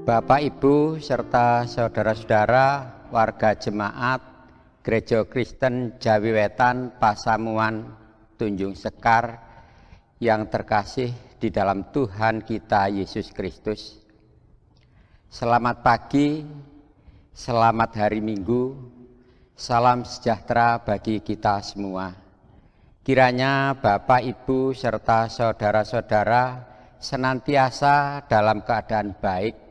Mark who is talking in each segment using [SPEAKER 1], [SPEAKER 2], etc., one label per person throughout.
[SPEAKER 1] Bapak, Ibu, serta saudara-saudara warga jemaat Gereja Kristen Jawi Wetan Pasamuan Tunjung Sekar yang terkasih di dalam Tuhan kita Yesus Kristus. Selamat pagi, selamat hari Minggu, salam sejahtera bagi kita semua. Kiranya Bapak, Ibu, serta saudara-saudara senantiasa dalam keadaan baik,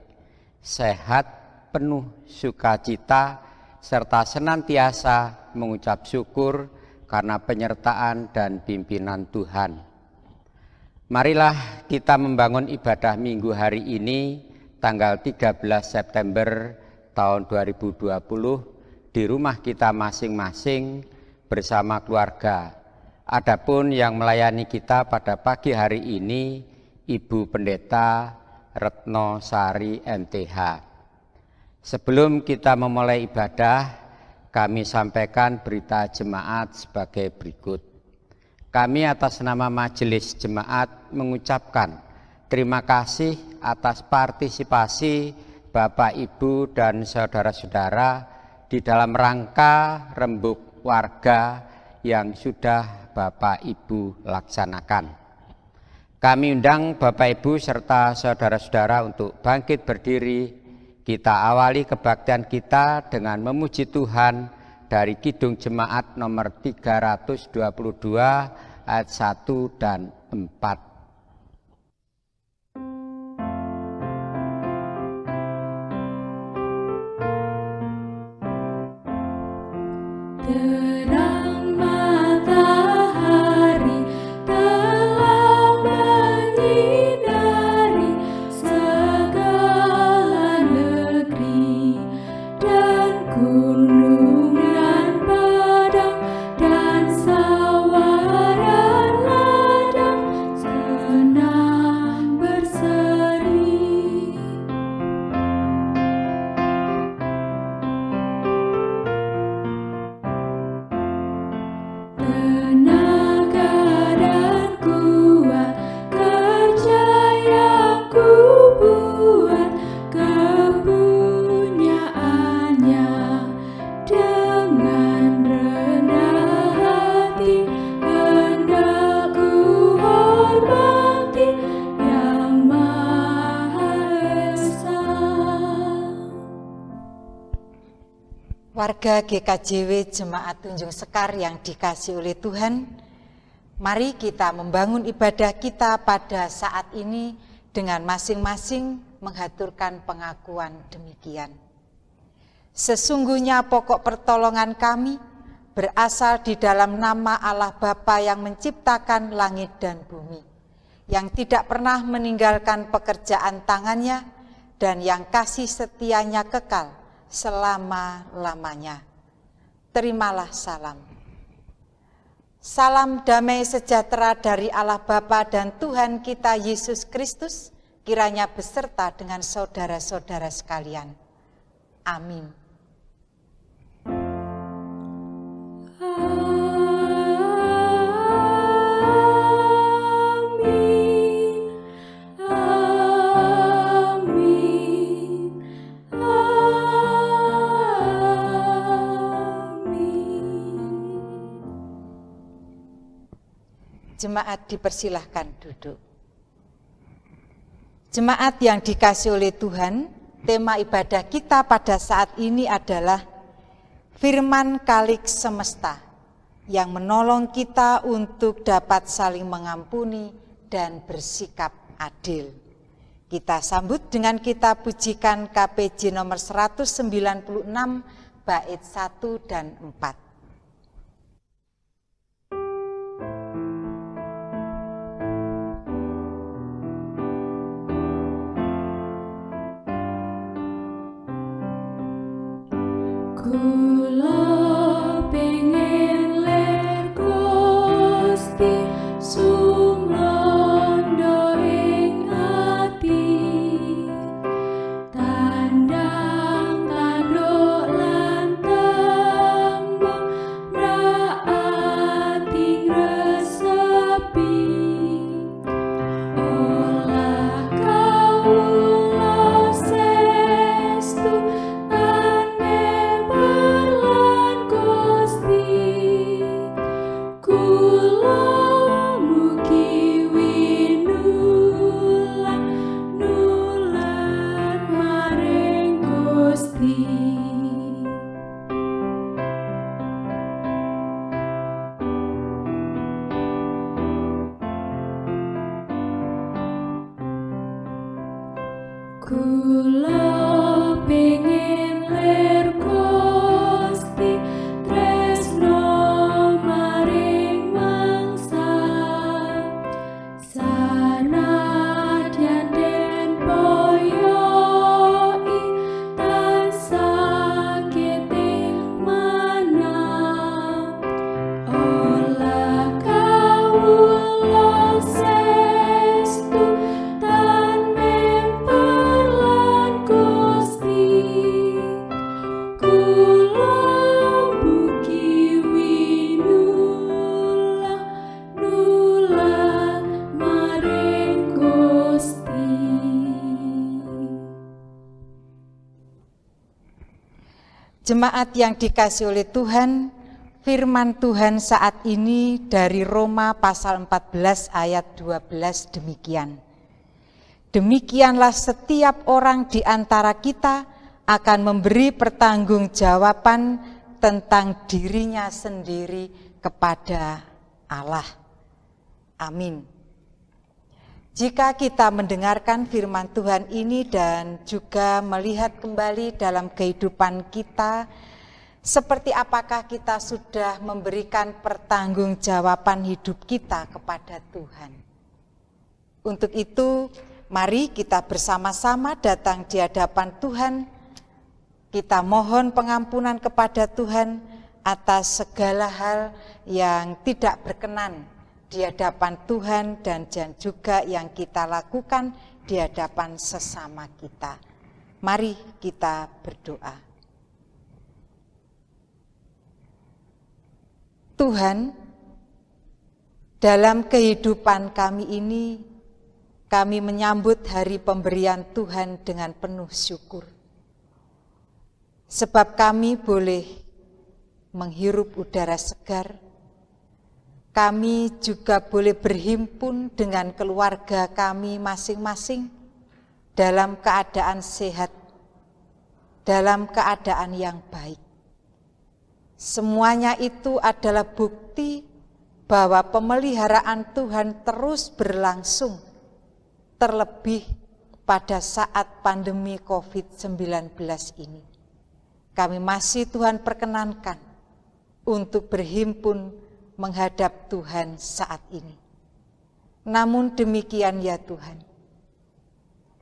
[SPEAKER 1] sehat, penuh sukacita, serta senantiasa mengucap syukur karena penyertaan dan pimpinan Tuhan. Marilah kita membangun ibadah minggu hari ini, tanggal 13 September tahun 2020, di rumah kita masing-masing bersama keluarga. Adapun yang melayani kita pada pagi hari ini, Ibu Pendeta Retno Sari MTH. Sebelum kita memulai ibadah, kami sampaikan berita jemaat sebagai berikut. Kami atas nama Majelis Jemaat mengucapkan terima kasih atas partisipasi Bapak, Ibu, dan saudara-saudara di dalam rangka rembuk warga yang sudah Bapak, Ibu laksanakan. Kami undang Bapak, Ibu, serta saudara-saudara untuk bangkit berdiri. Kita awali kebaktian kita dengan memuji Tuhan dari Kidung Jemaat nomor 322 ayat 1 dan 4.
[SPEAKER 2] Terang matahari telah menyinari segala negeri, dan gunung dan padang dan sawah dan ladang senang berseri. Tenaga dan kuat kerja yang kubuat, kepunyaannya dengan rendah hati hendak ku hormati yang Maha Esa.
[SPEAKER 3] Warga GKJW Jemaat Tunjung Sekar yang dikasihi oleh Tuhan, mari kita membangun ibadah kita pada saat ini dengan masing-masing menghaturkan pengakuan demikian. Sesungguhnya pokok pertolongan kami berasal di dalam nama Allah Bapa yang menciptakan langit dan bumi, yang tidak pernah meninggalkan pekerjaan tangannya dan yang kasih setianya kekal selama-lamanya. Terimalah salam. Salam damai sejahtera dari Allah Bapa dan Tuhan kita Yesus Kristus kiranya beserta dengan saudara-saudara sekalian. Amin. Jemaat dipersilahkan duduk. Jemaat yang dikasihi oleh Tuhan, tema ibadah kita pada saat ini adalah Firman Kalik Semesta yang menolong kita untuk dapat saling mengampuni dan bersikap adil. Kita sambut dengan kita pujikan KPJ nomor 196 bait 1 dan 4.
[SPEAKER 2] Kula pengen ler Gusti sumlondo ing ati, tandang tanduk lan tembung raati resepi, olah kawula Kula pengen ler Gusti tresno maring mangsa sanadyan den boyoi tansah keting manah olah kawula sestu tan memper lan Gusti kula mugi winula nulang maring Gusti.
[SPEAKER 3] Jemaat yang dikasihi oleh Tuhan, firman Tuhan saat ini dari Roma pasal 14 ayat 12 demikian. Demikianlah setiap orang di antara kita akan memberi pertanggungjawaban tentang dirinya sendiri kepada Allah. Amin. Jika kita mendengarkan firman Tuhan ini dan juga melihat kembali dalam kehidupan kita, seperti apakah kita sudah memberikan pertanggungjawaban hidup kita kepada Tuhan. Untuk itu, mari kita bersama-sama datang di hadapan Tuhan. Kita mohon pengampunan kepada Tuhan atas segala hal yang tidak berkenan di hadapan Tuhan dan juga yang kita lakukan di hadapan sesama kita. Mari kita berdoa. Tuhan, dalam kehidupan kami ini, kami menyambut hari pemberian Tuhan dengan penuh syukur. Sebab kami boleh menghirup udara segar, kami juga boleh berhimpun dengan keluarga kami masing-masing dalam keadaan sehat, dalam keadaan yang baik. Semuanya itu adalah bukti bahwa pemeliharaan Tuhan terus berlangsung, terlebih pada saat pandemi COVID-19 ini. Kami masih Tuhan perkenankan untuk berhimpun menghadap Tuhan saat ini. Namun demikian ya Tuhan,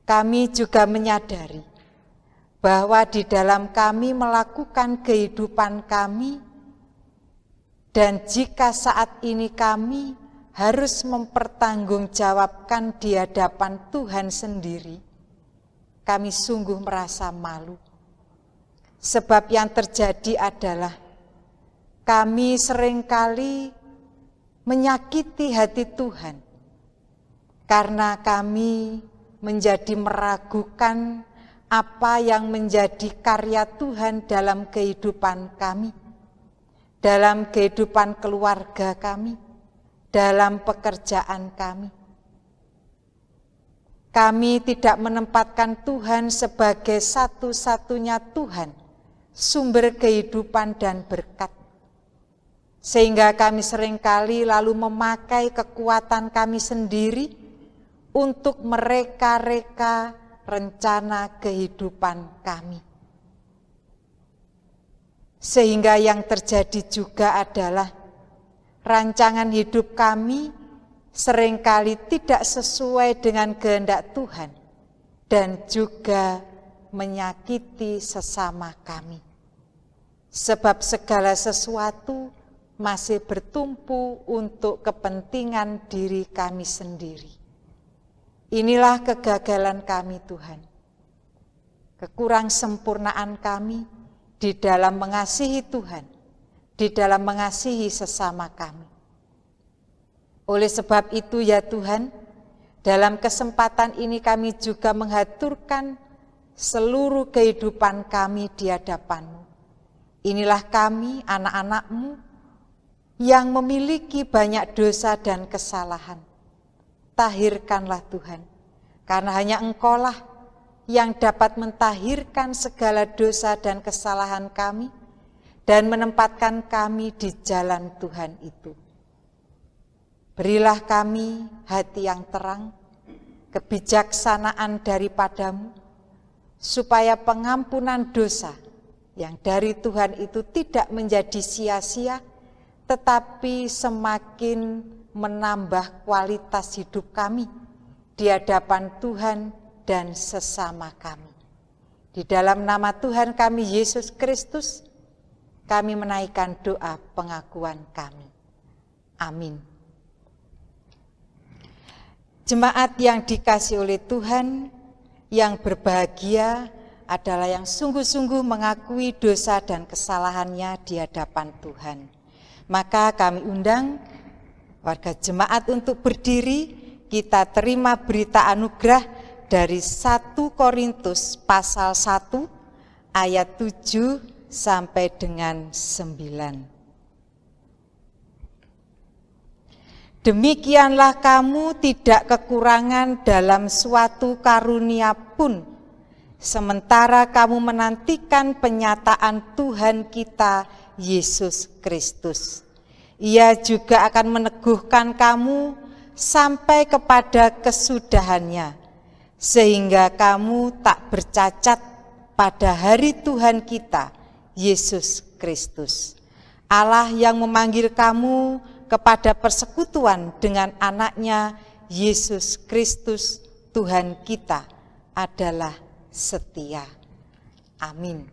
[SPEAKER 3] kami juga menyadari bahwa di dalam kami melakukan kehidupan kami, dan jika saat ini kami harus mempertanggungjawabkan di hadapan Tuhan sendiri, kami sungguh merasa malu. Sebab yang terjadi adalah kami seringkali menyakiti hati Tuhan karena kami menjadi meragukan apa yang menjadi karya Tuhan dalam kehidupan kami, dalam kehidupan keluarga kami, dalam pekerjaan kami. Kami tidak menempatkan Tuhan sebagai satu-satunya Tuhan, sumber kehidupan dan berkat. Sehingga kami seringkali lalu memakai kekuatan kami sendiri untuk mereka-reka rencana kehidupan kami. Sehingga yang terjadi juga adalah rancangan hidup kami seringkali tidak sesuai dengan kehendak Tuhan dan juga menyakiti sesama kami. Sebab segala sesuatu masih bertumpu untuk kepentingan diri kami sendiri. Inilah kegagalan kami Tuhan, kekurang sempurnaan kami di dalam mengasihi Tuhan, di dalam mengasihi sesama kami. Oleh sebab itu ya Tuhan, dalam kesempatan ini kami juga menghaturkan seluruh kehidupan kami di hadapan-Mu. Inilah kami, anak-anak-Mu, yang memiliki banyak dosa dan kesalahan. Tahirkanlah Tuhan, karena hanya Engkaulah yang dapat mentahirkan segala dosa dan kesalahan kami dan menempatkan kami di jalan Tuhan itu. Berilah kami hati yang terang, kebijaksanaan daripadamu, supaya pengampunan dosa yang dari Tuhan itu tidak menjadi sia-sia, tetapi semakin menambah kualitas hidup kami di hadapan Tuhan dan sesama kami. Di dalam nama Tuhan kami Yesus Kristus, kami menaikkan doa pengakuan kami. Amin. Jemaat yang dikasihi oleh Tuhan, yang berbahagia adalah yang sungguh-sungguh mengakui dosa dan kesalahannya di hadapan Tuhan. Maka kami undang warga jemaat untuk berdiri, kita terima berita anugerah dari 1 Korintus pasal 1 ayat 7 sampai dengan 9. Demikianlah kamu tidak kekurangan dalam suatu karunia pun, sementara kamu menantikan penyataan Tuhan kita Yesus Kristus. Ia juga akan meneguhkan kamu sampai kepada kesudahannya, sehingga kamu tak bercacat pada hari Tuhan kita Yesus Kristus. Allah yang memanggil kamu kepada persekutuan dengan anaknya Yesus Kristus Tuhan kita adalah setia. Amin.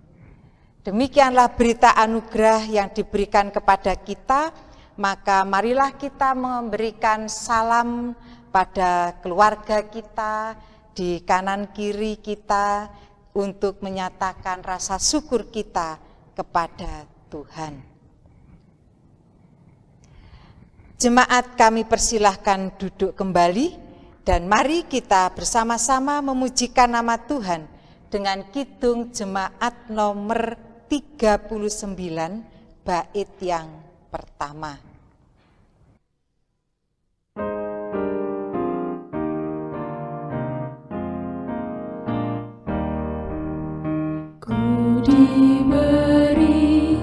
[SPEAKER 3] Demikianlah berita anugerah yang diberikan kepada kita, maka marilah kita memberikan salam pada keluarga kita, di kanan kiri kita, untuk menyatakan rasa syukur kita kepada Tuhan. Jemaat kami persilahkan duduk kembali dan mari kita bersama-sama memujikan nama Tuhan dengan kidung jemaat nomor 39 bait yang pertama.
[SPEAKER 2] Ku diberi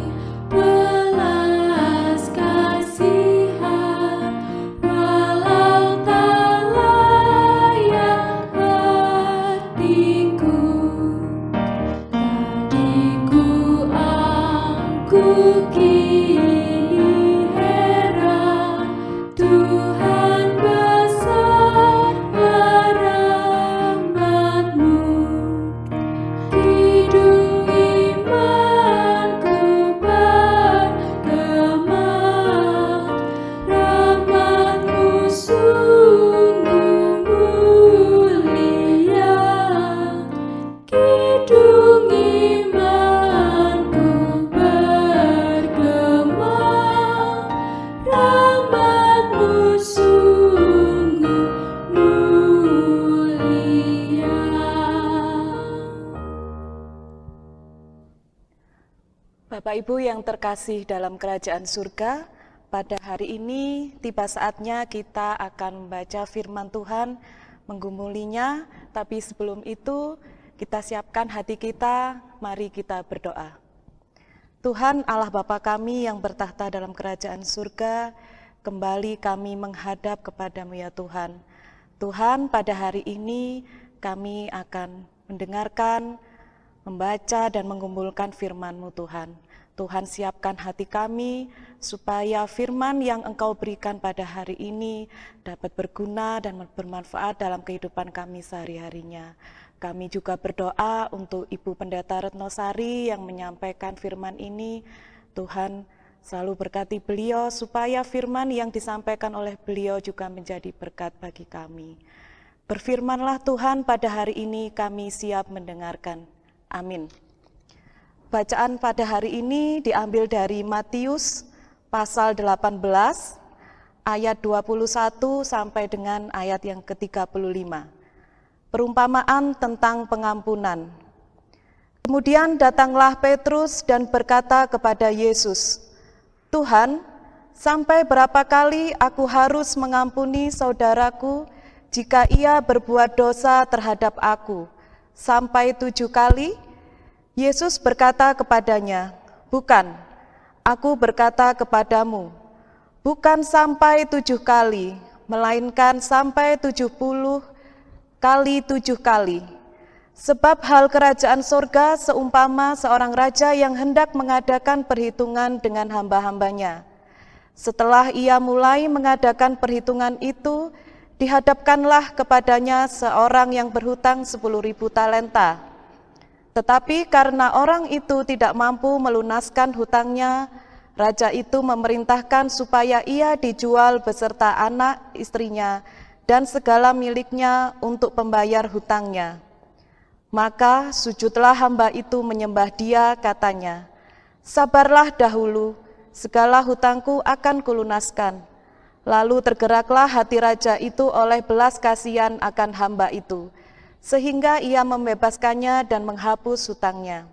[SPEAKER 2] belas kasihan, walau tak layak hatiku. Tadiku aku kini heran, Tuhan besarlah rahmat-Mu. Hidung imanku bergema, rahmat-Mu sungguh mulia. Hidung imanku bergema, rahmat-Mu sungguh mulia.
[SPEAKER 4] Bapak Ibu yang terkasih dalam kerajaan surga, pada hari ini tiba saatnya kita akan membaca firman Tuhan, menggumulinya, tapi sebelum itu kita siapkan hati kita, mari kita berdoa. Tuhan Allah Bapa kami yang bertahta dalam kerajaan surga, kembali kami menghadap kepadamu ya Tuhan. Tuhan, pada hari ini kami akan mendengarkan, membaca dan mengumpulkan firman-Mu Tuhan. Tuhan, siapkan hati kami supaya firman yang Engkau berikan pada hari ini dapat berguna dan bermanfaat dalam kehidupan kami sehari-harinya. Kami juga berdoa untuk Ibu Pendeta Retnosari yang menyampaikan firman ini. Tuhan, selalu berkati beliau supaya firman yang disampaikan oleh beliau juga menjadi berkat bagi kami. Berfirmanlah Tuhan, pada hari ini kami siap mendengarkan. Amin. Bacaan pada hari ini diambil dari Matius pasal 18 ayat 21 sampai dengan ayat yang ke-35. Perumpamaan tentang pengampunan. Kemudian datanglah Petrus dan berkata kepada Yesus, "Tuhan, sampai berapa kali aku harus mengampuni saudaraku jika ia berbuat dosa terhadap aku? sampai 7 kali? Yesus berkata kepadanya, "Bukan, aku berkata kepadamu, bukan sampai 7 kali, melainkan sampai 70 kali 7 kali. Sebab hal kerajaan surga seumpama seorang raja yang hendak mengadakan perhitungan dengan hamba-hambanya. Setelah ia mulai mengadakan perhitungan itu, dihadapkanlah kepadanya seorang yang berhutang 10.000 talenta. Tetapi karena orang itu tidak mampu melunaskan hutangnya, raja itu memerintahkan supaya ia dijual beserta anak istrinya dan segala miliknya untuk pembayar hutangnya. Maka sujudlah hamba itu menyembah dia, katanya, 'Sabarlah dahulu, segala hutangku akan kulunaskan.' Lalu tergeraklah hati raja itu oleh belas kasihan akan hamba itu, sehingga ia membebaskannya dan menghapus hutangnya.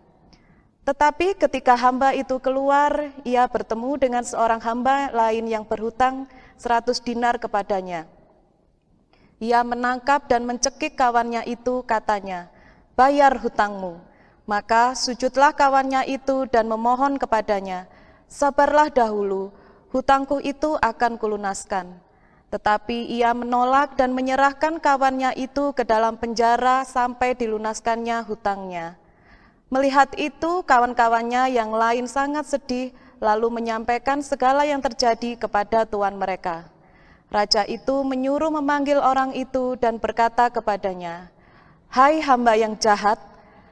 [SPEAKER 4] Tetapi ketika hamba itu keluar, ia bertemu dengan seorang hamba lain yang berhutang 100 dinar kepadanya. Ia menangkap dan mencekik kawannya itu, katanya, 'Bayar hutangmu.' Maka sujudlah kawannya itu dan memohon kepadanya, 'Sabarlah dahulu, hutangku itu akan kulunaskan.' Tetapi ia menolak dan menyerahkan kawannya itu ke dalam penjara sampai dilunaskannya hutangnya. Melihat itu, kawan-kawannya yang lain sangat sedih, lalu menyampaikan segala yang terjadi kepada tuan mereka. Raja itu menyuruh memanggil orang itu dan berkata kepadanya, 'Hai hamba yang jahat,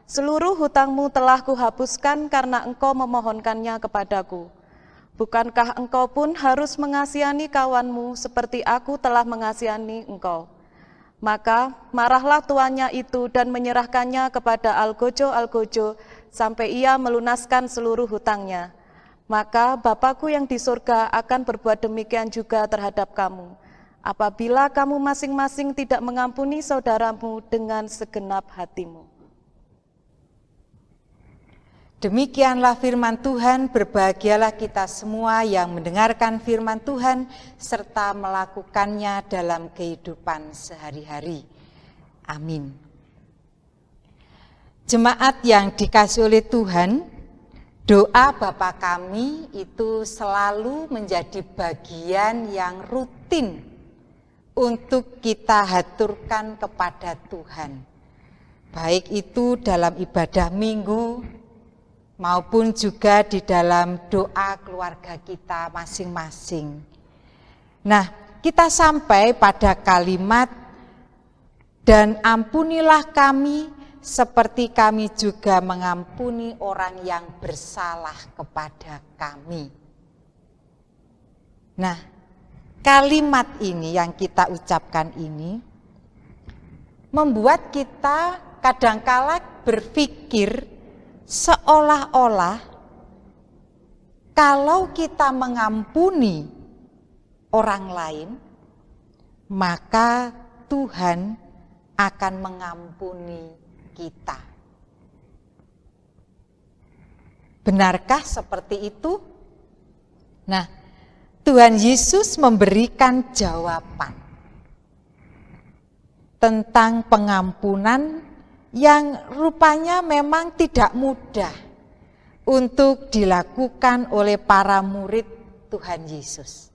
[SPEAKER 4] seluruh hutangmu telah kuhapuskan karena engkau memohonkannya kepadaku. Bukankah engkau pun harus mengasihani kawanmu seperti aku telah mengasihani engkau?' Maka marahlah tuannya itu dan menyerahkannya kepada algojo-algojo sampai ia melunaskan seluruh hutangnya. Maka Bapakku yang di surga akan berbuat demikian juga terhadap kamu, apabila kamu masing-masing tidak mengampuni saudaramu dengan segenap hatimu."
[SPEAKER 3] Demikianlah firman Tuhan, berbahagialah kita semua yang mendengarkan firman Tuhan serta melakukannya dalam kehidupan sehari-hari. Amin. Jemaat yang dikasihi oleh Tuhan, doa Bapa kami itu selalu menjadi bagian yang rutin untuk kita haturkan kepada Tuhan. Baik itu dalam ibadah minggu, maupun juga di dalam doa keluarga kita masing-masing. Nah, kita sampai pada kalimat, "Dan ampunilah kami seperti kami juga mengampuni orang yang bersalah kepada kami." Nah, kalimat ini yang kita ucapkan ini membuat kita kadangkala berpikir seolah-olah kalau kita mengampuni orang lain, maka Tuhan akan mengampuni kita. Benarkah seperti itu? Nah, Tuhan Yesus memberikan jawaban tentang pengampunan yang rupanya memang tidak mudah untuk dilakukan oleh para murid Tuhan Yesus.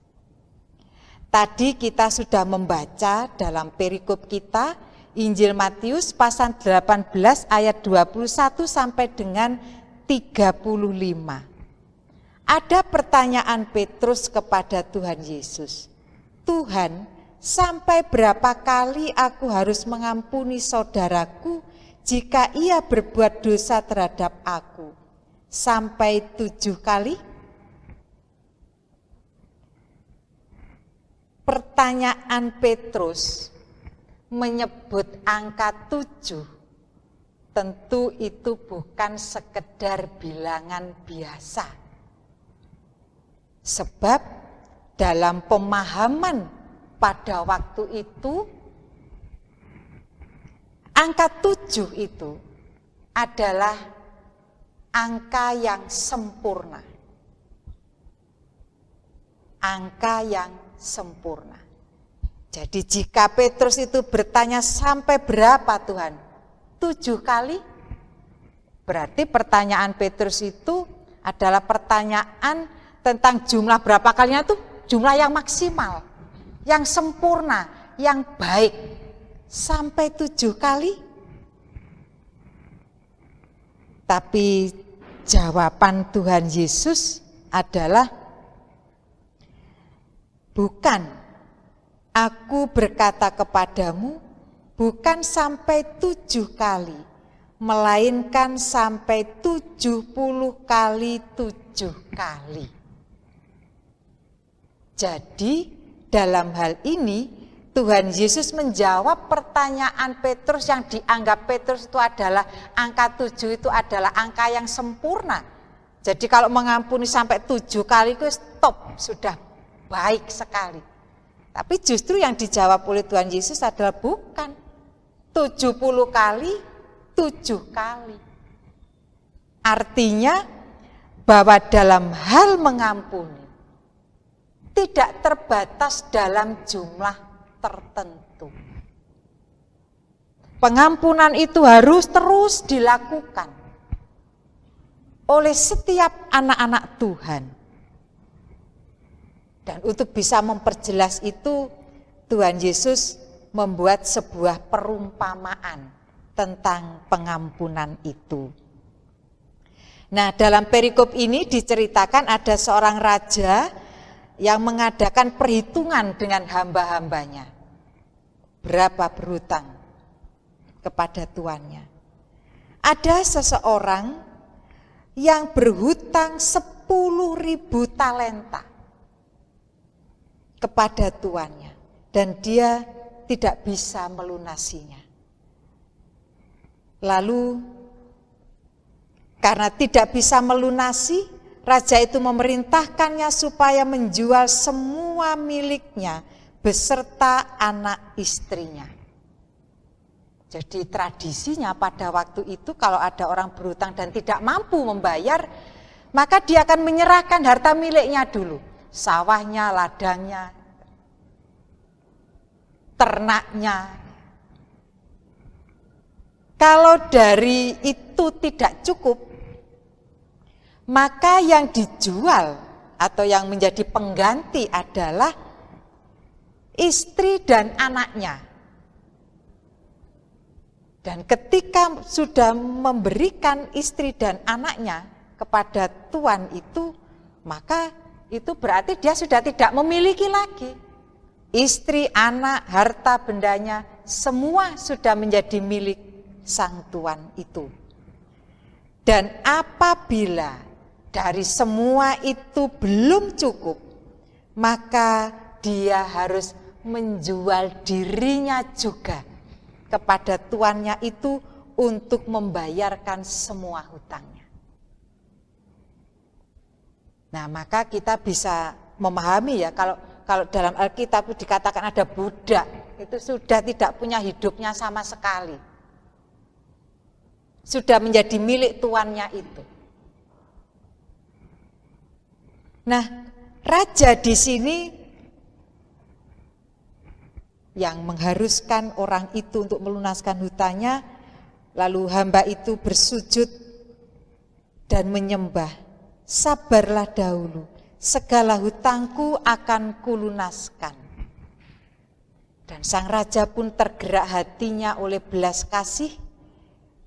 [SPEAKER 3] Tadi kita sudah membaca dalam perikop kita, Injil Matius pasal 18 ayat 21 sampai dengan 35. Ada pertanyaan Petrus kepada Tuhan Yesus, "Tuhan, sampai berapa kali aku harus mengampuni saudaraku jika ia berbuat dosa terhadap aku? Sampai 7 kali?" Pertanyaan Petrus menyebut angka 7, tentu itu bukan sekedar bilangan biasa. Sebab dalam pemahaman pada waktu itu, angka 7 itu adalah angka yang sempurna. Angka yang sempurna. Jadi jika Petrus itu bertanya, "Sampai berapa Tuhan?" 7 kali. Berarti pertanyaan Petrus itu adalah pertanyaan tentang jumlah berapa kalinya, tuh jumlah yang maksimal, yang sempurna, yang baik. Sampai 7 kali. Tapi jawaban Tuhan Yesus adalah, bukan, aku berkata kepadamu, bukan sampai 7 kali, melainkan sampai 70 kali 7 kali. Jadi dalam hal ini Tuhan Yesus menjawab pertanyaan Petrus yang dianggap Petrus itu adalah angka 7 itu adalah angka yang sempurna. Jadi kalau mengampuni sampai 7 kali itu stop, sudah baik sekali. Tapi justru yang dijawab oleh Tuhan Yesus adalah bukan 70 kali 7 kali. Artinya bahwa dalam hal mengampuni tidak terbatas dalam jumlah tertentu. Pengampunan itu harus terus dilakukan oleh setiap anak-anak Tuhan. Dan untuk bisa memperjelas itu, Tuhan Yesus membuat sebuah perumpamaan tentang pengampunan itu. Nah, dalam perikop ini diceritakan ada seorang raja yang mengadakan perhitungan dengan hamba-hambanya. Berapa berhutang kepada tuannya. Ada seseorang yang berhutang 10.000 talenta kepada tuannya. Dan dia tidak bisa melunasinya. Lalu karena tidak bisa melunasi, raja itu memerintahkannya supaya menjual semua miliknya beserta anak istrinya. Jadi tradisinya pada waktu itu kalau ada orang berhutang dan tidak mampu membayar, maka dia akan menyerahkan harta miliknya dulu. Sawahnya, ladangnya, ternaknya. Kalau dari itu tidak cukup, maka yang dijual atau yang menjadi pengganti adalah istri dan anaknya. Dan ketika sudah memberikan istri dan anaknya kepada tuan itu, maka itu berarti dia sudah tidak memiliki lagi. Istri, anak, harta bendanya, semua sudah menjadi milik sang tuan itu. Dan apabila dari semua itu belum cukup, maka dia harus menjual dirinya juga kepada tuannya itu untuk membayarkan semua hutangnya. Nah, maka kita bisa memahami ya, kalau dalam Alkitab itu dikatakan ada budak, itu sudah tidak punya hidupnya sama sekali. Sudah menjadi milik tuannya itu. Nah, raja di sini yang mengharuskan orang itu untuk melunaskan hutangnya, lalu hamba itu bersujud dan menyembah, sabarlah dahulu, segala hutangku akan kulunaskan. Dan sang raja pun tergerak hatinya oleh belas kasih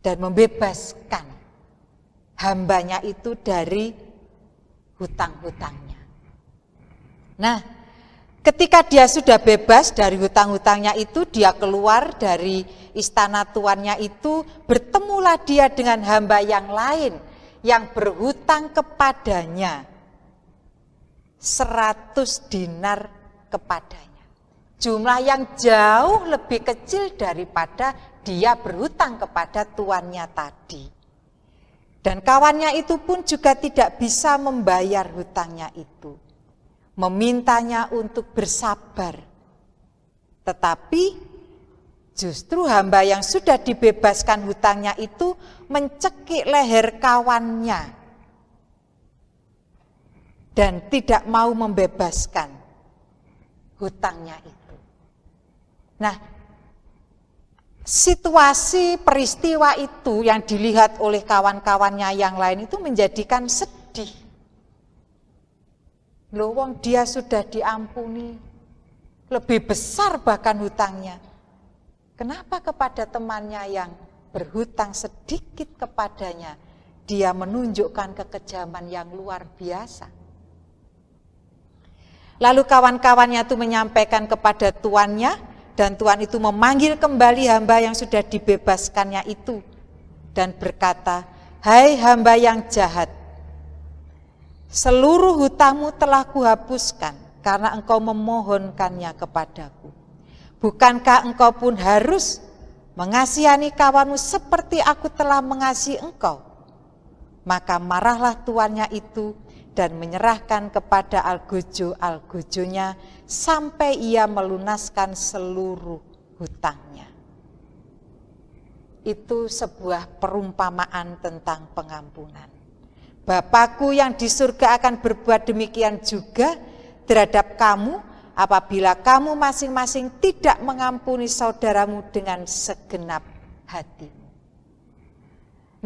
[SPEAKER 3] dan membebaskan hambanya itu dari hutang-hutangnya. Nah, ketika dia sudah bebas dari hutang-hutangnya itu, dia keluar dari istana tuannya itu, bertemulah dia dengan hamba yang lain yang berhutang kepadanya 100 dinar kepadanya. Jumlah yang jauh lebih kecil daripada dia berhutang kepada tuannya tadi. Dan kawannya itu pun juga tidak bisa membayar hutangnya itu. Memintanya untuk bersabar. Tetapi justru hamba yang sudah dibebaskan hutangnya itu mencekik leher kawannya dan tidak mau membebaskan hutangnya itu. Nah, situasi peristiwa itu yang dilihat oleh kawan-kawannya yang lain itu menjadikan sedih. Loh, wong dia sudah diampuni, lebih besar bahkan hutangnya. Kenapa kepada temannya yang berhutang sedikit kepadanya, dia menunjukkan kekejaman yang luar biasa? Lalu kawan-kawannya itu menyampaikan kepada tuannya, dan Tuhan itu memanggil kembali hamba yang sudah dibebaskannya itu, dan berkata, "Hai hamba yang jahat, seluruh hutangmu telah kuhapuskan karena engkau memohonkannya kepadaku. Bukankah engkau pun harus mengasihani kawanmu seperti aku telah mengasihi engkau?" Maka marahlah tuannya itu dan menyerahkan kepada algojo-algojonya sampai ia melunaskan seluruh hutangnya. Itu sebuah perumpamaan tentang pengampunan. Bapakku yang di surga akan berbuat demikian juga terhadap kamu apabila kamu masing-masing tidak mengampuni saudaramu dengan segenap hatimu.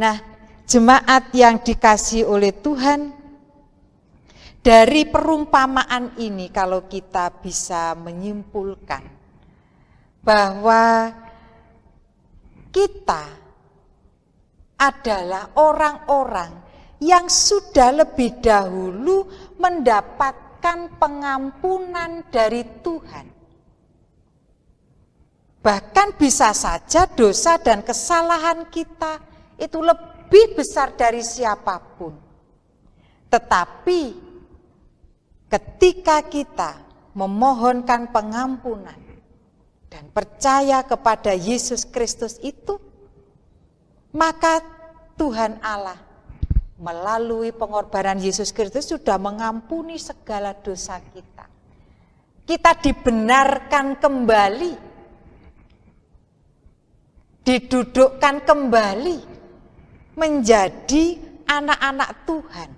[SPEAKER 3] Nah, jemaat yang dikasihi oleh Tuhan, dari perumpamaan ini kalau kita bisa menyimpulkan bahwa kita adalah orang-orang yang sudah lebih dahulu mendapatkan pengampunan dari Tuhan. Bahkan bisa saja dosa dan kesalahan kita itu lebih besar dari siapapun. Tetapi ketika kita memohonkan pengampunan dan percaya kepada Yesus Kristus itu, maka Tuhan Allah melalui pengorbanan Yesus Kristus sudah mengampuni segala dosa kita. Kita dibenarkan kembali, didudukkan kembali menjadi anak-anak Tuhan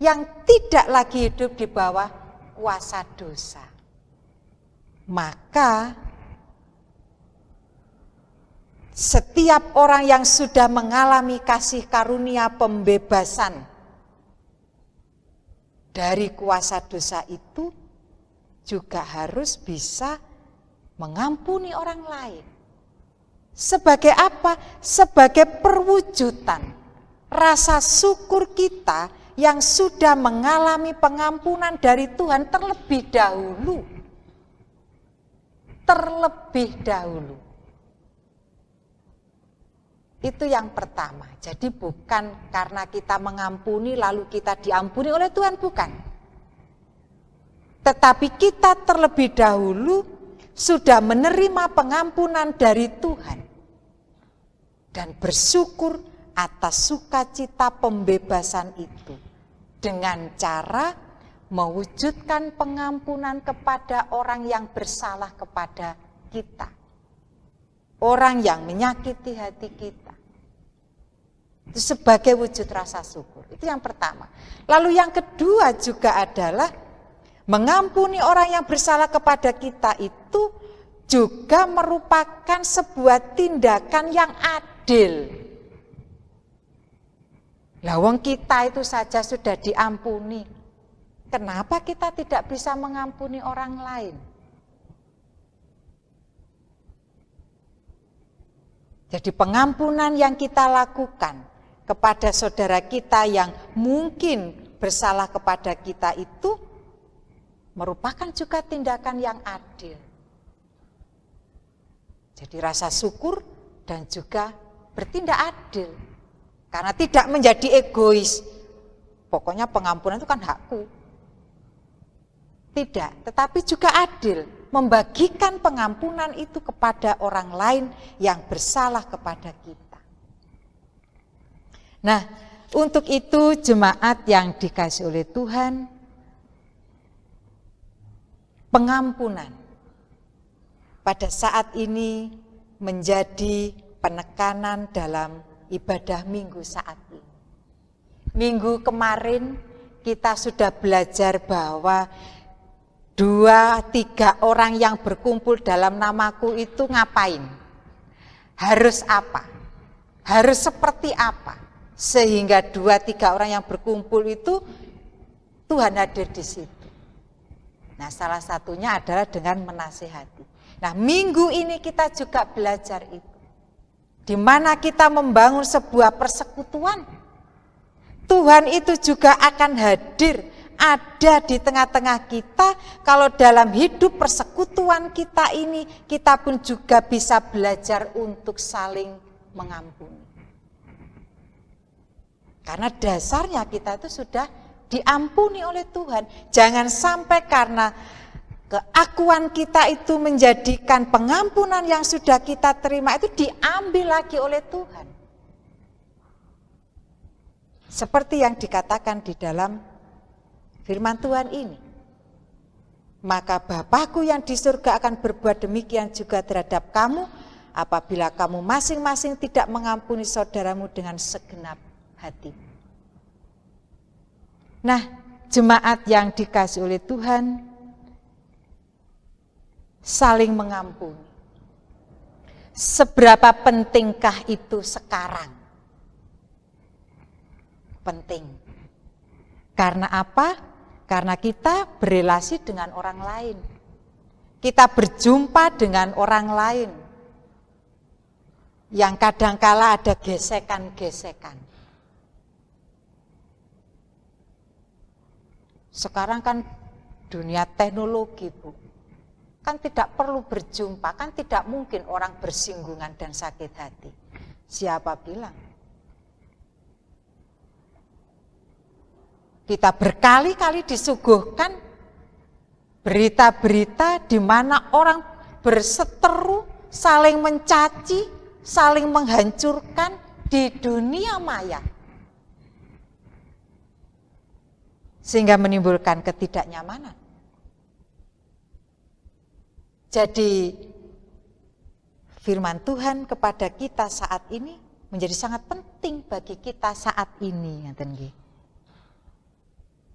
[SPEAKER 3] yang tidak lagi hidup di bawah kuasa dosa. Maka setiap orang yang sudah mengalami kasih karunia pembebasan dari kuasa dosa itu juga harus bisa mengampuni orang lain. Sebagai apa? Sebagai perwujudan rasa syukur kita yang sudah mengalami pengampunan dari Tuhan terlebih dahulu. Terlebih dahulu. Itu yang pertama. Jadi bukan karena kita mengampuni lalu kita diampuni oleh Tuhan, bukan. Tetapi kita terlebih dahulu sudah menerima pengampunan dari Tuhan. Dan bersyukur atas sukacita pembebasan itu. Dengan cara mewujudkan pengampunan kepada orang yang bersalah kepada kita. Orang yang menyakiti hati kita. Itu sebagai wujud rasa syukur. Itu yang pertama. Lalu yang kedua juga adalah mengampuni orang yang bersalah kepada kita itu juga merupakan sebuah tindakan yang adil. Lah wong kita itu saja sudah diampuni. Kenapa kita tidak bisa mengampuni orang lain? Jadi pengampunan yang kita lakukan kepada saudara kita yang mungkin bersalah kepada kita itu merupakan juga tindakan yang adil. Jadi rasa syukur dan juga bertindak adil. Karena tidak menjadi egois. Pokoknya pengampunan itu kan hakku. Tidak, tetapi juga adil. Membagikan pengampunan itu kepada orang lain yang bersalah kepada kita. Nah, untuk itu jemaat yang dikasihi oleh Tuhan, pengampunan pada saat ini menjadi penekanan dalam ibadah minggu saat ini. Minggu kemarin kita sudah belajar bahwa 2-3 orang yang berkumpul dalam namaku itu ngapain? Harus apa? Harus seperti apa? Sehingga 2-3 orang yang berkumpul itu Tuhan hadir di situ. Nah, salah satunya adalah dengan menasihati. Nah, minggu ini kita juga belajar itu. Di mana kita membangun sebuah persekutuan. Tuhan itu juga akan hadir, ada di tengah-tengah kita. Kalau dalam hidup persekutuan kita ini, kita pun juga bisa belajar untuk saling mengampuni. Karena dasarnya kita itu sudah diampuni oleh Tuhan. Jangan sampai karena keakuan kita itu menjadikan pengampunan yang sudah kita terima itu diambil lagi oleh Tuhan. Seperti yang dikatakan di dalam firman Tuhan ini. Maka Bapakku yang di surga akan berbuat demikian juga terhadap kamu, apabila kamu masing-masing tidak mengampuni saudaramu dengan segenap hati. Nah, jemaat yang dikasihi oleh Tuhan, saling mengampuni. Seberapa pentingkah itu sekarang? Penting. Karena apa? Karena kita berelasi dengan orang lain. Kita berjumpa dengan orang lain. Yang kadangkala ada gesekan-gesekan. Sekarang kan dunia teknologi, Bu. Kan tidak perlu berjumpa, kan tidak mungkin orang bersinggungan dan sakit hati. Siapa bilang? Kita berkali-kali disuguhkan berita-berita di mana orang berseteru, saling mencaci, saling menghancurkan di dunia maya. Sehingga menimbulkan ketidaknyamanan. Jadi firman Tuhan kepada kita saat ini menjadi sangat penting bagi kita saat ini.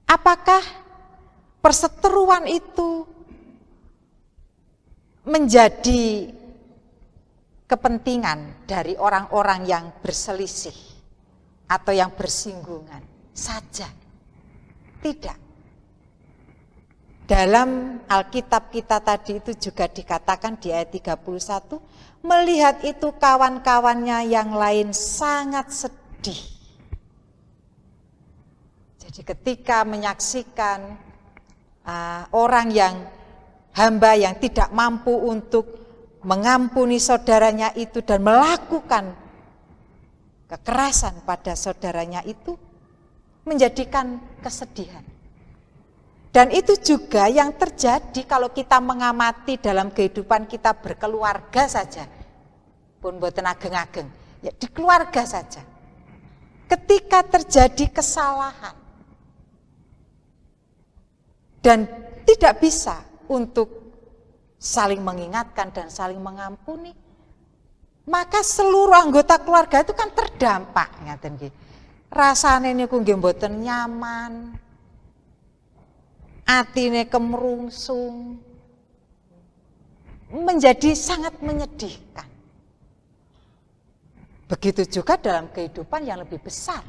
[SPEAKER 3] Apakah perseteruan itu menjadi kepentingan dari orang-orang yang berselisih atau yang bersinggungan saja? Tidak. Dalam Alkitab kita tadi itu juga dikatakan di ayat 31, melihat itu kawan-kawannya yang lain sangat sedih. Jadi ketika menyaksikan orang yang hamba yang tidak mampu untuk mengampuni saudaranya itu dan melakukan kekerasan pada saudaranya itu menjadikan kesedihan. Dan itu juga yang terjadi kalau kita mengamati dalam kehidupan kita berkeluarga saja. Pun boten ageng-ageng, ya di keluarga saja. Ketika terjadi kesalahan dan tidak bisa untuk saling mengingatkan dan saling mengampuni, maka seluruh anggota keluarga itu kan terdampak. Rasane niku nggih mboten nyaman, atine kemerungsung, menjadi sangat menyedihkan. Begitu juga dalam kehidupan yang lebih besar,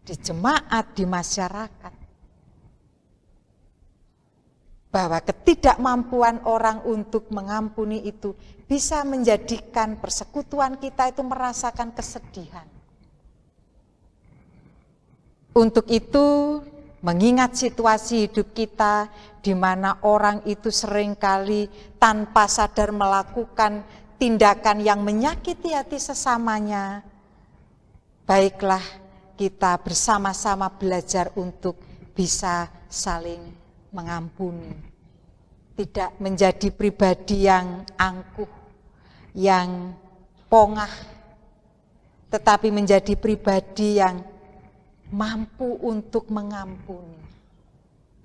[SPEAKER 3] di jemaat, di masyarakat. Bahwa ketidakmampuan orang untuk mengampuni itu bisa menjadikan persekutuan kita itu merasakan kesedihan. Untuk itu, mengingat situasi hidup kita di mana orang itu seringkali tanpa sadar melakukan tindakan yang menyakiti hati sesamanya, baiklah kita bersama-sama belajar untuk bisa saling mengampuni. Tidak menjadi pribadi yang angkuh, yang pongah, tetapi menjadi pribadi yang mampu untuk mengampuni.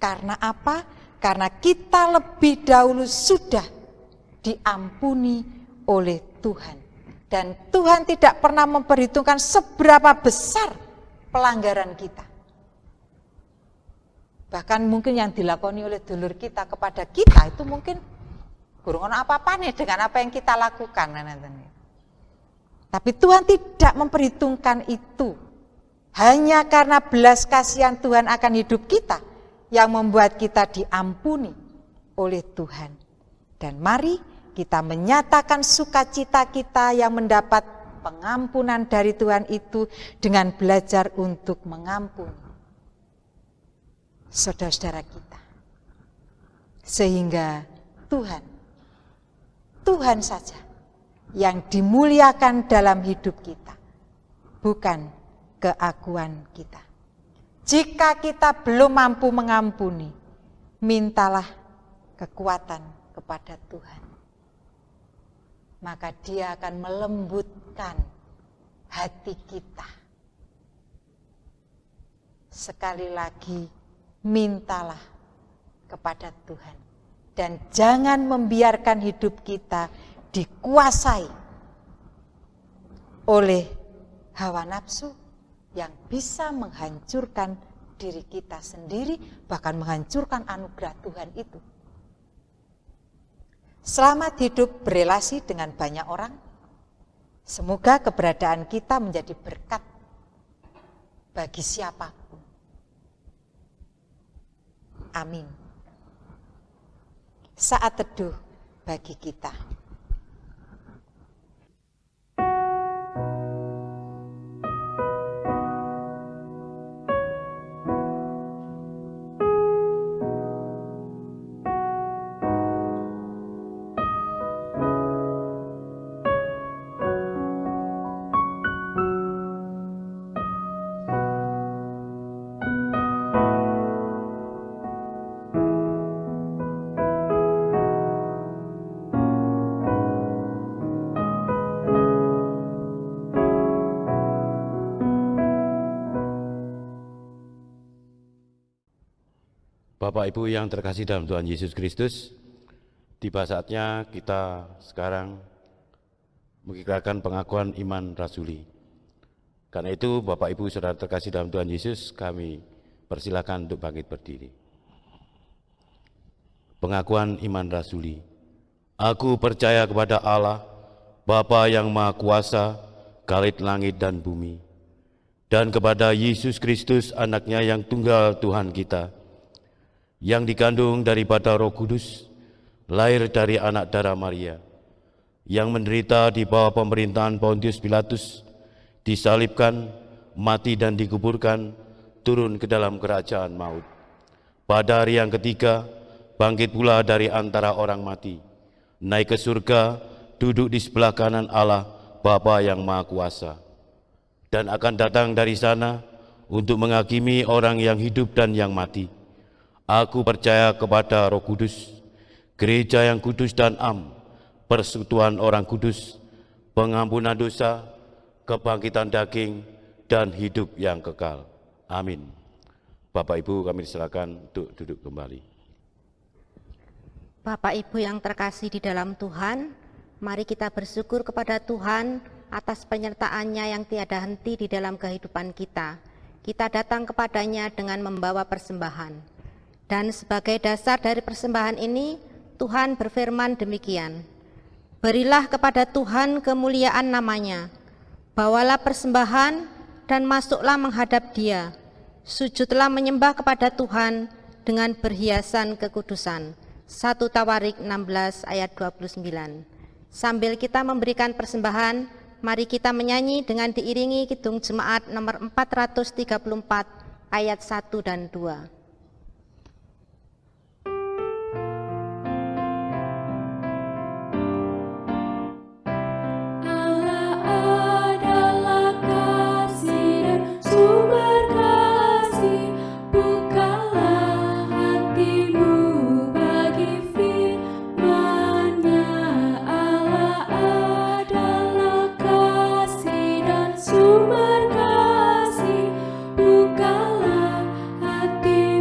[SPEAKER 3] Karena apa? Karena kita lebih dahulu sudah diampuni oleh Tuhan. Dan Tuhan tidak pernah memperhitungkan seberapa besar pelanggaran kita. Bahkan mungkin yang dilakoni oleh dulur kita kepada kita itu mungkin kurang apa-apa nih dengan apa yang kita lakukan. Tapi Tuhan tidak memperhitungkan itu. Hanya karena belas kasihan Tuhan akan hidup kita yang membuat kita diampuni oleh Tuhan. Dan mari kita menyatakan sukacita kita yang mendapat pengampunan dari Tuhan itu dengan belajar untuk mengampuni saudara-saudara kita. Sehingga Tuhan saja yang dimuliakan dalam hidup kita, bukan keakuan kita. Jika kita belum mampu mengampuni, mintalah kekuatan kepada Tuhan. Maka Dia akan melembutkan hati kita. Sekali lagi, mintalah kepada Tuhan. Dan jangan membiarkan hidup kita dikuasai oleh hawa nafsu yang bisa menghancurkan diri kita sendiri, bahkan menghancurkan anugerah Tuhan itu. Selamat hidup berelasi dengan banyak orang. Semoga keberadaan kita menjadi berkat bagi siapapun. Amin. Saat teduh bagi kita.
[SPEAKER 5] Bapak Ibu yang terkasih dalam Tuhan Yesus Kristus, tiba saatnya kita sekarang mengikrarkan pengakuan iman rasuli. Karena itu Bapak Ibu saudara terkasih dalam Tuhan Yesus, kami persilakan untuk bangkit berdiri. Pengakuan iman rasuli. Aku percaya kepada Allah, Bapa yang Maha Kuasa, Khalid langit dan bumi, dan kepada Yesus Kristus, anaknya yang tunggal Tuhan kita, yang dikandung daripada Roh Kudus, lahir dari anak darah Maria, yang menderita di bawah pemerintahan Pontius Pilatus, disalibkan, mati dan dikuburkan, turun ke dalam kerajaan maut. Pada hari yang ketiga, bangkit pula dari antara orang mati, naik ke surga, duduk di sebelah kanan Allah, Bapa yang Maha Kuasa, dan akan datang dari sana untuk menghakimi orang yang hidup dan yang mati. Aku percaya kepada Roh Kudus, gereja yang kudus dan am, persekutuan orang kudus, pengampunan dosa, kebangkitan daging, dan hidup yang kekal. Amin. Bapak Ibu kami silakan untuk duduk kembali.
[SPEAKER 6] Bapak Ibu yang terkasih di dalam Tuhan, mari kita bersyukur kepada Tuhan atas penyertaan-Nya yang tiada henti di dalam kehidupan kita. Kita datang kepadanya dengan membawa persembahan. Dan sebagai dasar dari persembahan ini, Tuhan berfirman demikian, berilah kepada Tuhan kemuliaan namanya, bawalah persembahan dan masuklah menghadap Dia, sujudlah menyembah kepada Tuhan dengan berhiasan kekudusan. 1 Tawarik 16 ayat 29. Sambil kita memberikan persembahan, mari kita menyanyi dengan diiringi kidung jemaat nomor 434 ayat 1 dan 2.
[SPEAKER 2] Sumber kasih, bukalah hati.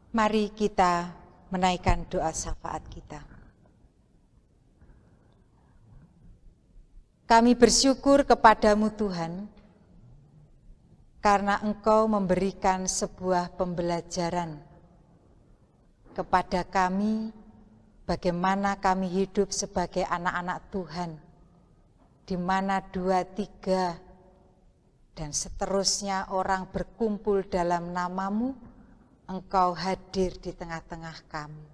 [SPEAKER 3] Mari kita menaikkan doa syafaat kita. Kami bersyukur kepadamu Tuhan, karena Engkau memberikan sebuah pembelajaran kepada kami bagaimana kami hidup sebagai anak-anak Tuhan, di mana 2, 3, dan seterusnya orang berkumpul dalam namamu, Engkau hadir di tengah-tengah kami.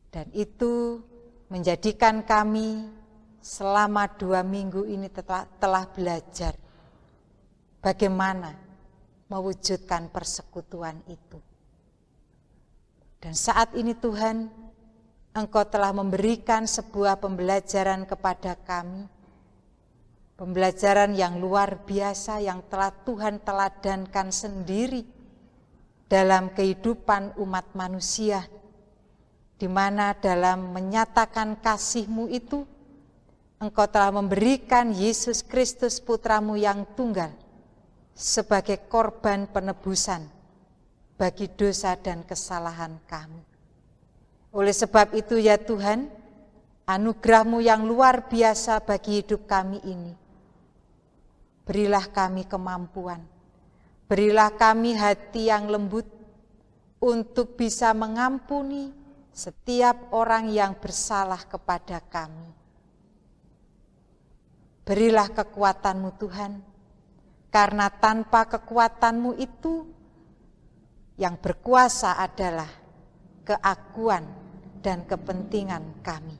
[SPEAKER 3] Dan itu menjadikan kami selama 2 minggu ini telah belajar bagaimana mewujudkan persekutuan itu. Dan saat ini Tuhan, Engkau telah memberikan sebuah pembelajaran kepada kami, pembelajaran yang luar biasa yang telah Tuhan teladankan sendiri dalam kehidupan umat manusia, di mana dalam menyatakan kasih-Mu itu, Engkau telah memberikan Yesus Kristus Putra-Mu yang tunggal sebagai korban penebusan bagi dosa dan kesalahan kami. Oleh sebab itu ya Tuhan, anugerah-Mu yang luar biasa bagi hidup kami ini, berilah kami kemampuan, berilah kami hati yang lembut untuk bisa mengampuni setiap orang yang bersalah kepada kami. Berilah kekuatan-Mu Tuhan, karena tanpa kekuatan-Mu itu yang berkuasa adalah keakuan dan kepentingan kami.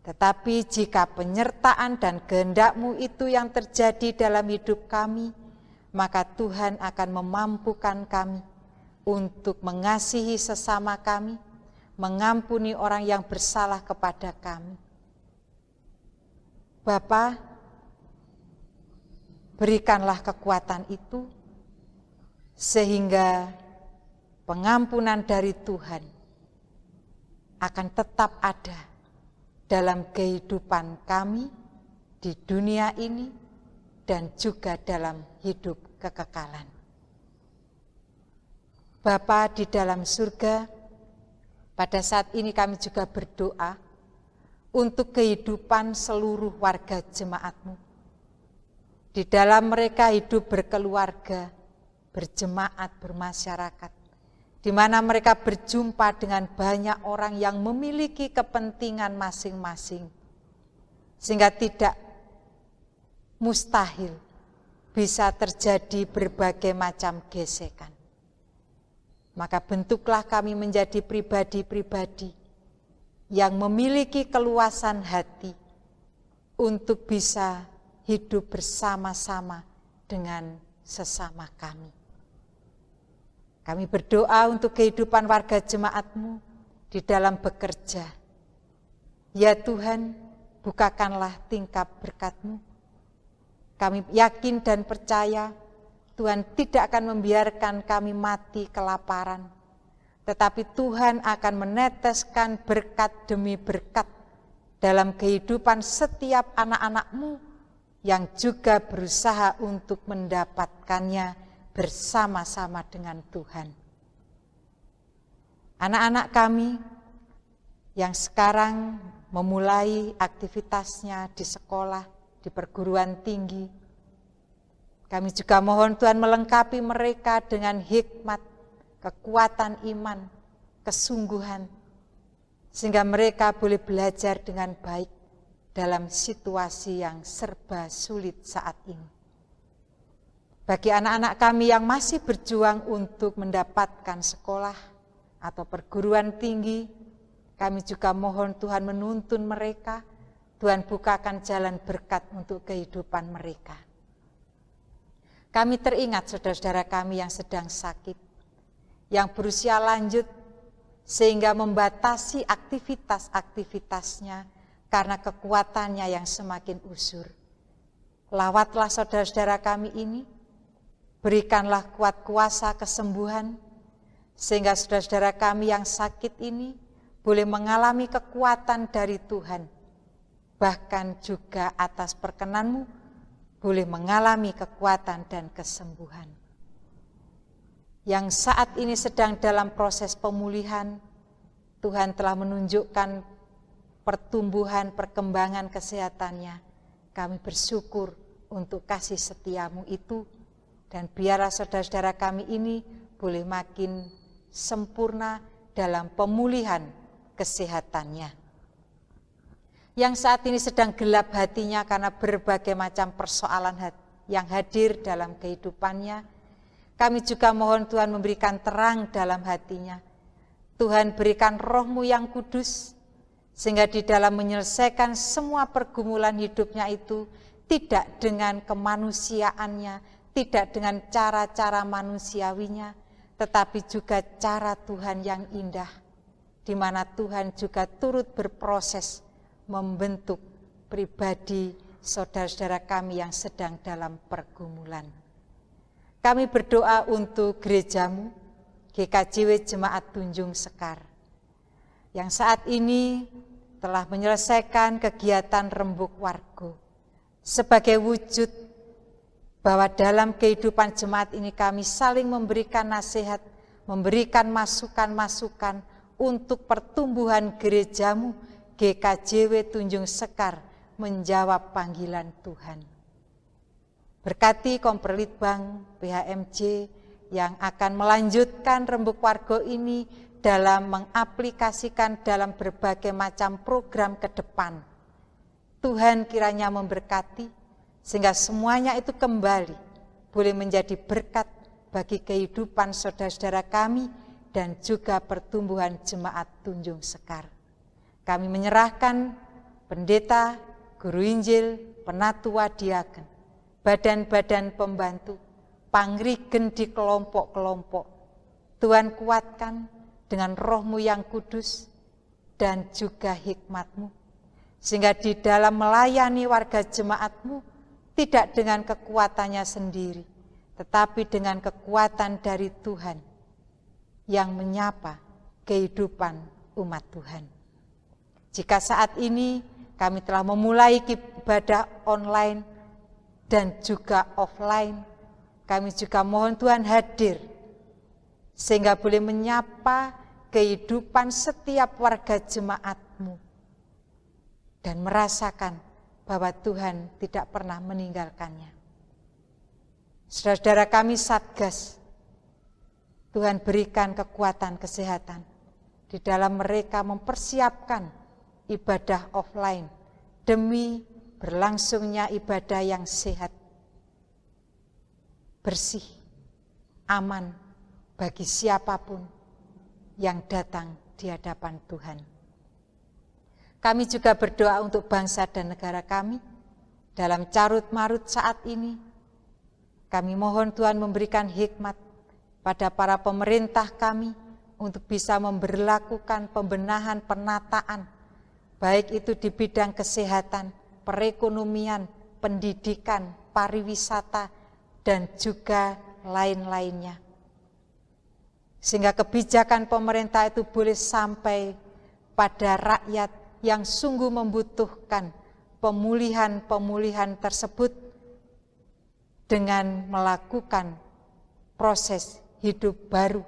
[SPEAKER 3] Tetapi jika penyertaan dan kehendak-Mu itu yang terjadi dalam hidup kami, maka Tuhan akan memampukan kami untuk mengasihi sesama kami, mengampuni orang yang bersalah kepada kami. Bapa, berikanlah kekuatan itu, sehingga pengampunan dari Tuhan akan tetap ada dalam kehidupan kami di dunia ini dan juga dalam hidup kekekalan. Bapa di dalam surga, pada saat ini kami juga berdoa untuk kehidupan seluruh warga jemaat-Mu. Di dalam mereka hidup berkeluarga, berjemaat, bermasyarakat, di mana mereka berjumpa dengan banyak orang yang memiliki kepentingan masing-masing, sehingga tidak mustahil bisa terjadi berbagai macam gesekan. Maka bentuklah kami menjadi pribadi-pribadi yang memiliki keluasan hati untuk bisa hidup bersama-sama dengan sesama kami. Kami berdoa untuk kehidupan warga jemaat-Mu di dalam bekerja. Ya Tuhan, bukakanlah tingkap berkat-Mu. Kami yakin dan percaya Tuhan tidak akan membiarkan kami mati kelaparan, tetapi Tuhan akan meneteskan berkat demi berkat dalam kehidupan setiap anak-anak-Mu yang juga berusaha untuk mendapatkannya bersama-sama dengan Tuhan. Anak-anak kami yang sekarang memulai aktivitasnya di sekolah, di perguruan tinggi, kami juga mohon Tuhan melengkapi mereka dengan hikmat, kekuatan iman, kesungguhan, sehingga mereka boleh belajar dengan baik dalam situasi yang serba sulit saat ini. Bagi anak-anak kami yang masih berjuang untuk mendapatkan sekolah atau perguruan tinggi, kami juga mohon Tuhan menuntun mereka, Tuhan bukakan jalan berkat untuk kehidupan mereka. Kami teringat saudara-saudara kami yang sedang sakit, yang berusia lanjut, sehingga membatasi aktivitas-aktivitasnya, karena kekuatannya yang semakin usur. Lawatlah saudara-saudara kami ini, berikanlah kuat kuasa kesembuhan, sehingga saudara-saudara kami yang sakit ini boleh mengalami kekuatan dari Tuhan, bahkan juga atas perkenan-Mu boleh mengalami kekuatan dan kesembuhan. yang saat ini sedang dalam proses pemulihan. Tuhan telah menunjukkan pertumbuhan, perkembangan kesehatannya. Kami bersyukur untuk kasih setiamu itu, dan biarlah saudara-saudara kami ini boleh makin sempurna dalam pemulihan kesehatannya. Yang saat ini sedang gelap hatinya karena berbagai macam persoalan yang hadir dalam kehidupannya, kami juga mohon Tuhan memberikan terang dalam hatinya. Tuhan berikan Roh-Mu yang kudus, sehingga di dalam menyelesaikan semua pergumulan hidupnya itu, tidak dengan kemanusiaannya, tidak dengan cara-cara manusiawinya, tetapi juga cara Tuhan yang indah, di mana Tuhan juga turut berproses membentuk pribadi saudara-saudara kami yang sedang dalam pergumulan. Kami berdoa untuk gerejamu, GKJW Jemaat Tunjung Sekar, yang saat ini telah menyelesaikan kegiatan Rembuk Wargo, sebagai wujud bahwa dalam kehidupan jemaat ini kami saling memberikan nasihat, memberikan masukan-masukan untuk pertumbuhan gerejamu, GKJW Tunjung Sekar, menjawab panggilan Tuhan. Berkati Komperlitbang PHMJ yang akan melanjutkan Rembuk Wargo ini dalam mengaplikasikan dalam berbagai macam program ke depan. Tuhan kiranya memberkati, sehingga semuanya itu kembali boleh menjadi berkat bagi kehidupan saudara-saudara kami dan juga pertumbuhan Jemaat Tunjung Sekar. Kami menyerahkan pendeta, guru Injil, penatua diaken, badan-badan pembantu, pangrigen di kelompok-kelompok. Tuhan kuatkan dengan Roh-Mu yang kudus dan juga hikmat-Mu, sehingga di dalam melayani warga jemaat-Mu tidak dengan kekuatannya sendiri, tetapi dengan kekuatan dari Tuhan yang menyapa kehidupan umat Tuhan. Jika saat ini kami telah memulai ibadah online dan juga offline, kami juga mohon Tuhan hadir, sehingga boleh menyapa kehidupan setiap warga jemaat-Mu dan merasakan bahwa Tuhan tidak pernah meninggalkannya. Saudara-saudara kami Satgas, Tuhan berikan kekuatan kesehatan di dalam mereka mempersiapkan ibadah offline demi berlangsungnya ibadah yang sehat, bersih, aman bagi siapapun yang datang di hadapan Tuhan. Kami juga berdoa untuk bangsa dan negara kami dalam carut-marut saat ini. Kami mohon Tuhan memberikan hikmat pada para pemerintah kami untuk bisa memberlakukan pembenahan penataan, baik itu di bidang kesehatan, perekonomian, pendidikan, pariwisata, dan juga lain-lainnya. Sehingga kebijakan pemerintah itu boleh sampai pada rakyat yang sungguh membutuhkan pemulihan-pemulihan tersebut dengan melakukan proses hidup baru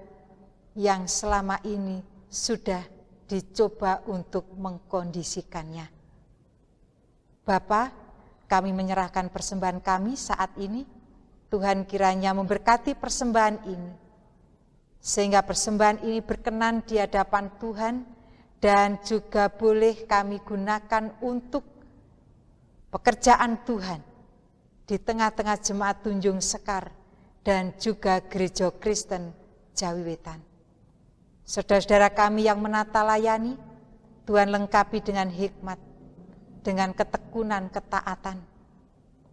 [SPEAKER 3] yang selama ini sudah dicoba untuk mengkondisikannya. Bapa, kami menyerahkan persembahan kami saat ini. Tuhan kiranya memberkati persembahan ini, sehingga persembahan ini berkenan di hadapan Tuhan dan juga boleh kami gunakan untuk pekerjaan Tuhan di tengah-tengah Jemaat Tunjung Sekar dan juga Gereja Kristen Jawi Wetan. Saudara-saudara kami yang menata layani, Tuhan lengkapi dengan hikmat, dengan ketekunan, ketaatan,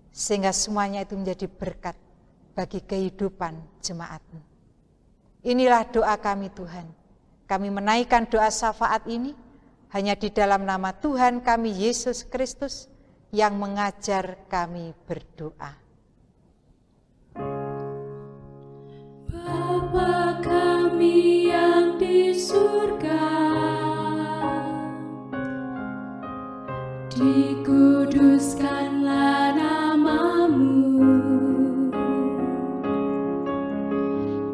[SPEAKER 3] sehingga semuanya itu menjadi berkat bagi kehidupan jemaat-Mu. Inilah doa kami Tuhan. Kami menaikkan doa syafaat ini hanya di dalam nama Tuhan kami Yesus Kristus yang mengajar kami berdoa.
[SPEAKER 2] Bapa kami yang di surga, dikuduskanlah nama-Mu,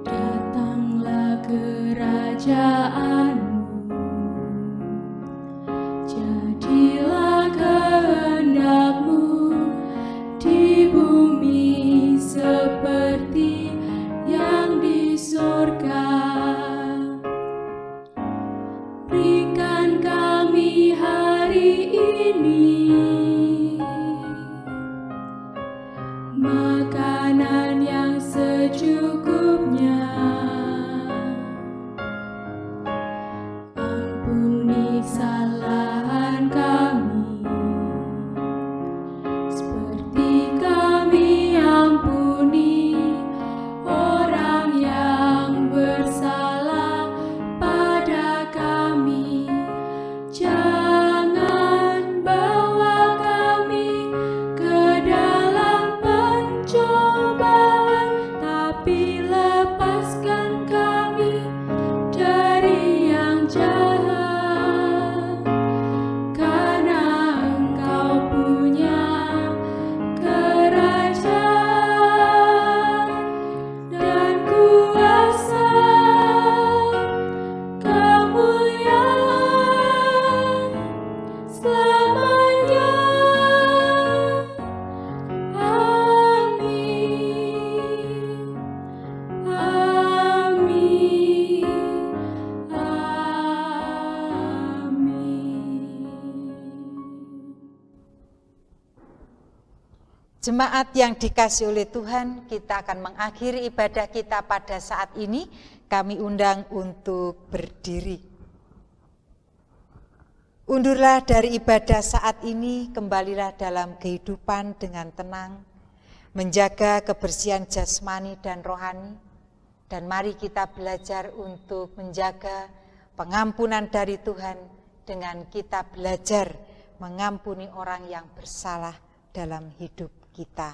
[SPEAKER 2] datang secukupnya. Ampuni kesalahan kami, seperti kami ampuni orang yang bersalah pada kami. Jangan bawa kami ke dalam pencobaan, tapi lepaskan kami dari yang jahat. Karena Engkau punya kerajaan dan kuasa, kemuliaan selamanya. Amin. Amin. Amin.
[SPEAKER 3] Jemaat yang dikasihi oleh Tuhan, kita akan mengakhiri ibadah kita pada saat ini. Kami undang untuk berdiri. Undurlah dari ibadah saat ini, kembalilah dalam kehidupan dengan tenang, menjaga kebersihan jasmani dan rohani, dan mari kita belajar untuk menjaga pengampunan dari Tuhan dengan kita belajar mengampuni orang yang bersalah dalam hidup kita.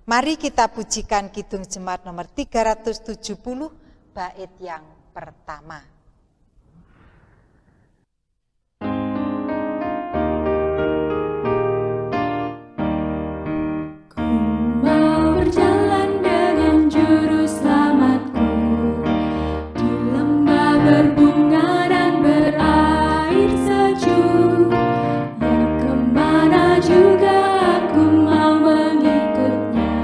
[SPEAKER 3] Mari kita pujikan Kidung Jemaat nomor 370, bait yang pertama.
[SPEAKER 2] Ku mau berjalan dengan juru selamatku di lembah berbunga dan berair sejuk. Ya, kemana juga aku mau mengikutnya,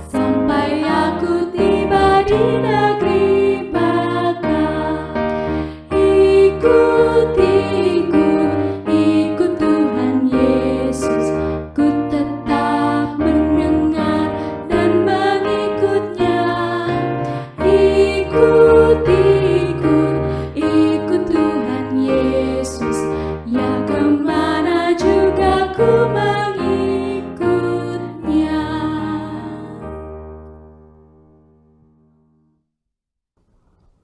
[SPEAKER 2] sampai aku tiba di negeri Baka. Ikut Tuhan Yesus, ku tetap mendengar dan mengikutnya. Ikut Tuhan Yesus, ya kemana juga ku mengikutnya.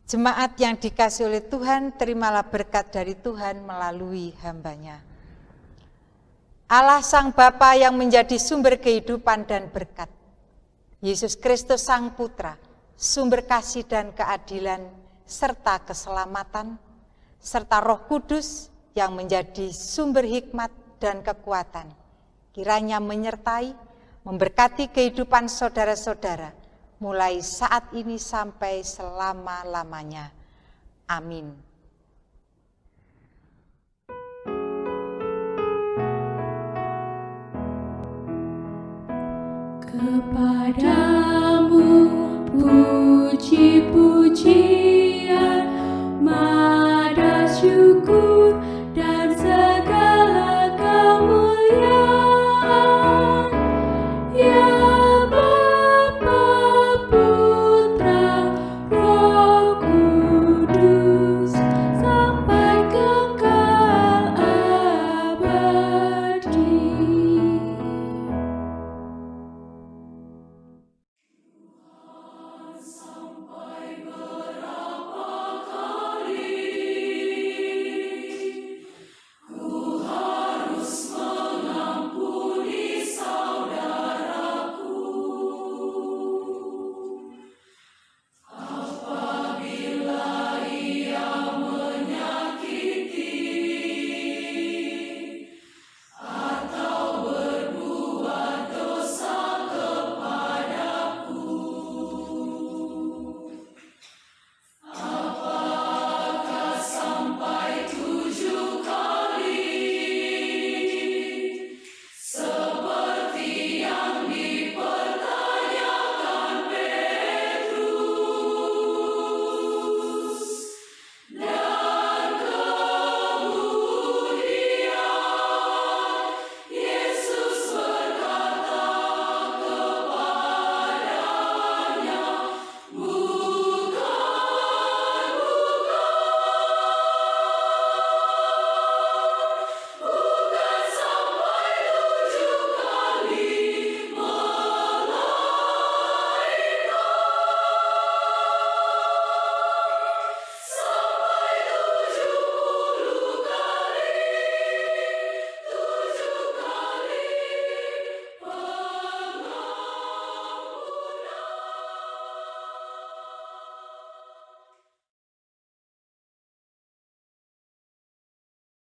[SPEAKER 3] Jemaat yang dikasihi oleh Tuhan, terimalah berkat dari Tuhan melalui hamba-Nya. Allah Sang Bapa yang menjadi sumber kehidupan dan berkat, Yesus Kristus Sang Putra, sumber kasih dan keadilan, serta keselamatan, serta Roh Kudus yang menjadi sumber hikmat dan kekuatan, kiranya menyertai, memberkati kehidupan saudara-saudara, mulai saat ini sampai selama-lamanya. Amin.
[SPEAKER 2] Kepada